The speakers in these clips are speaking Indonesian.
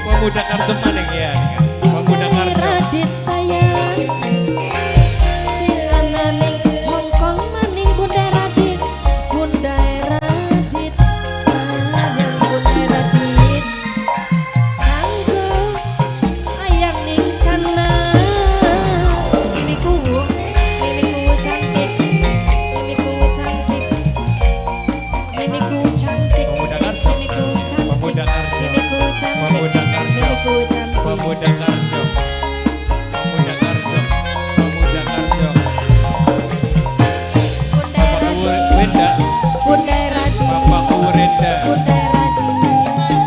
Pemuda Karjo maning ya, Pemuda Karjo. Radit sayang, silana ning Hongkong maning Bunda Radit, Bunda Radit sayang, Bunda Radit. Kanggo ayang ning kana, mimiku cantik, mimiku cantik, mimiku cantik. Pemuda Karjo, Mimiku cantik, Pemuda Karjo, mimiku cantik, Pemuda Karjo, mimiku cantik. Pemuda Karjo, Pemuda Karjo, Pemuda Karjo. Bapakku Wenda, Bunda Radit, Bapakku Renda, Bunda Radit,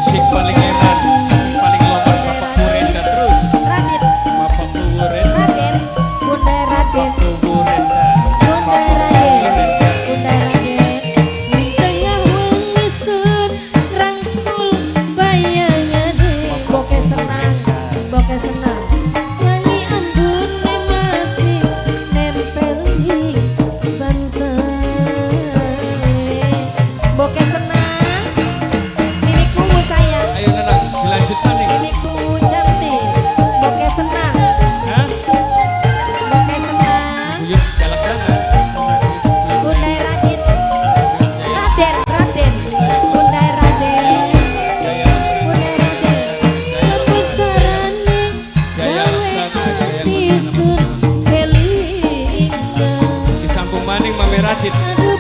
sing paling enak, paling lompat Bapakku Renda terus. Radit, Bapakku Renda, Raden, Bunda Raden, Bapakku Renda, Bunda Bapakku Raden, Renda. Bunda Raden. Ning tengah wengi sun rangkul bayangane, boke senang, boke senang. Wangi ambune masih nempel ning bantal. Boke senang, mimiku sayang. Ayo nenang, dilanjutkan nih. Mimiku cantik, boke senang, Hah? boke senang. Buyut galak banget. Bunda Radit, Raden, Raden, Bunda Raden, Jaya Bunda Raden. Kebesarane Jaya gawe Laksana, Jaya hati sun kelingan. disambung maning Mame Radit. Aduh